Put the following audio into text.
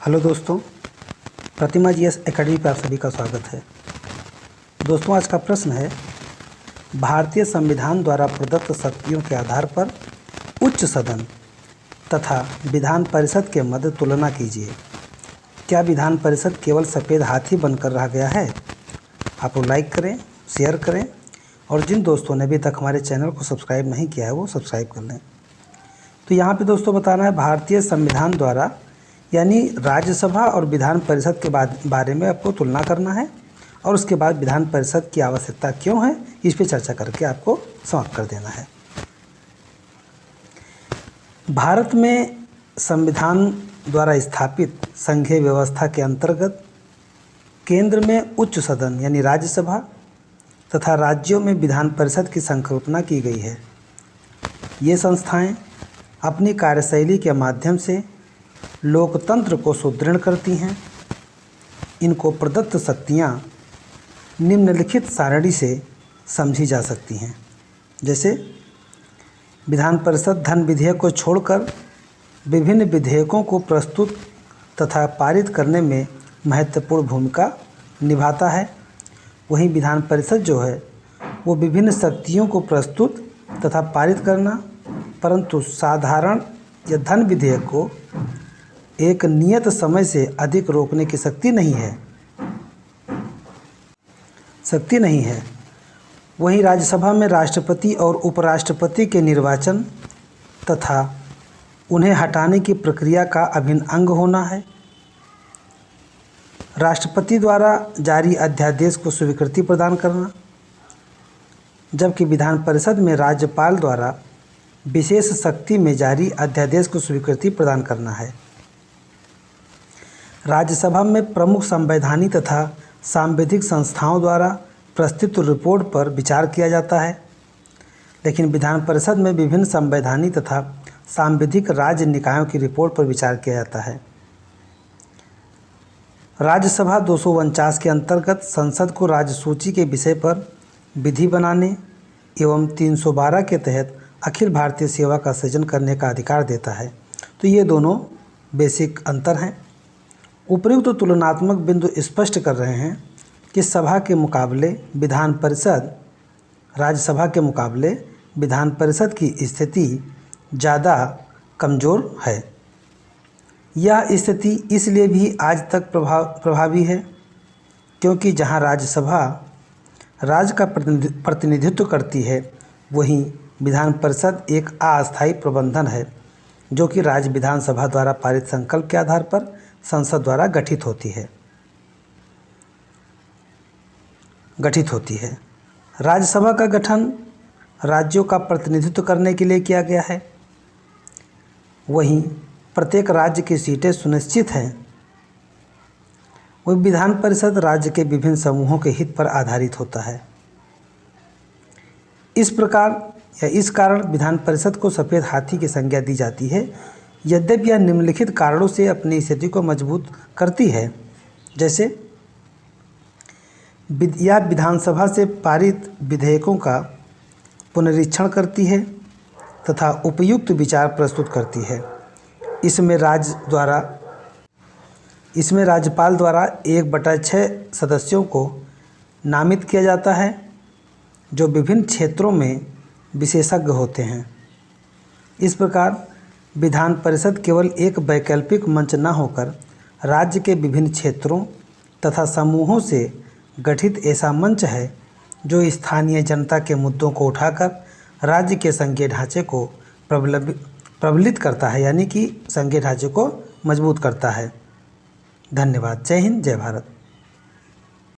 Hello दोस्तों, प्रतिमा GS academy पर आप सभी का स्वागत है। दोस्तों, आज का प्रश्न है, भारतीय संविधान द्वारा प्रदत्त शक्तियों के आधार पर उच्च सदन तथा विधान परिषद के मध्य तुलना कीजिए। क्या विधान परिषद केवल सफ़ेद हाथी बनकर रह गया है? आप लोग लाइक करें, शेयर करें और जिन दोस्तों ने अभी तक हमारे चैनल को सब्सक्राइब नहीं किया है वो सब्सक्राइब कर लें। तो यहाँ पे दोस्तों बताना है, भारतीय संविधान द्वारा यानी राज्यसभा और विधान परिषद के बारे में आपको तुलना करना है और उसके बाद विधान परिषद की आवश्यकता क्यों है इस पे चर्चा करके आपको समाप्त कर देना है। भारत में संविधान द्वारा स्थापित संघीय व्यवस्था के अंतर्गत केंद्र में उच्च सदन यानी राज्यसभा तथा राज्यों में विधान परिषद की संकल्पना की गई है। ये संस्थाएं अपनी कार्यशैली के माध्यम से लोकतंत्र को सुदृढ़ करती हैं। इनको प्रदत्त शक्तियाँ निम्नलिखित सारणी से समझी जा सकती हैं। जैसे विधान परिषद धन विधेयक को छोड़कर विभिन्न विधेयकों को प्रस्तुत तथा पारित करने में महत्वपूर्ण भूमिका निभाता है। वहीं विधान परिषद जो है वो विभिन्न शक्तियों को प्रस्तुत तथा पारित करना, परंतु साधारण या धन विधेयक को एक नियत समय से अधिक रोकने की शक्ति नहीं है। वहीं राज्यसभा में राष्ट्रपति और उपराष्ट्रपति के निर्वाचन तथा उन्हें हटाने की प्रक्रिया का अभिन्न अंग होना है। राष्ट्रपति द्वारा जारी अध्यादेश को स्वीकृति प्रदान करना, जबकि विधान परिषद में राज्यपाल द्वारा विशेष शक्ति में जारी अध्यादेश को स्वीकृति प्रदान करना है। राज्यसभा में प्रमुख संवैधानिक तथा सांविधिक संस्थाओं द्वारा प्रस्तुत रिपोर्ट पर विचार किया जाता है, लेकिन विधान परिषद में विभिन्न संवैधानिक तथा सांविधिक राज्य निकायों की रिपोर्ट पर विचार किया जाता है। राज्यसभा 249 के अंतर्गत संसद को राज्य सूची के विषय पर विधि बनाने एवं 312 के तहत अखिल भारतीय सेवा का सृजन करने का अधिकार देता है। तो ये दोनों बेसिक अंतर हैं। उपयुक्त तुलनात्मक बिंदु स्पष्ट कर रहे हैं कि सभा के मुकाबले विधान परिषद राज्यसभा के मुकाबले विधान परिषद की स्थिति ज़्यादा कमज़ोर है। यह स्थिति इसलिए भी आज तक प्रभावी है क्योंकि जहां राज्यसभा राज्य का प्रतिनिधित्व करती है, वहीं विधान परिषद एक अस्थायी प्रबंधन है जो कि राज्य विधानसभा द्वारा पारित संकल्प के आधार पर संसद द्वारा गठित होती है। राज्यसभा का गठन राज्यों का प्रतिनिधित्व करने के लिए किया गया है। वहीं प्रत्येक राज्य की सीटें सुनिश्चित हैं। वही विधान परिषद राज्य के विभिन्न समूहों के हित पर आधारित होता है। इस कारण विधान परिषद को सफ़ेद हाथी की संज्ञा दी जाती है, यद्यपि यह निम्नलिखित कारणों से अपनी स्थिति को मजबूत करती है। जैसे यह विधानसभा से पारित विधेयकों का पुनरीक्षण करती है तथा उपयुक्त विचार प्रस्तुत करती है। इसमें राज्यपाल द्वारा 1/6 सदस्यों को नामित किया जाता है जो विभिन्न क्षेत्रों में विशेषज्ञ होते हैं। इस प्रकार विधान परिषद केवल एक वैकल्पिक मंच न होकर राज्य के विभिन्न क्षेत्रों तथा समूहों से गठित ऐसा मंच है जो स्थानीय जनता के मुद्दों को उठाकर राज्य के संघीय ढांचे को प्रबलित करता है, यानी कि संघीय ढांचे को मजबूत करता है। धन्यवाद। जय हिंद, जय भारत।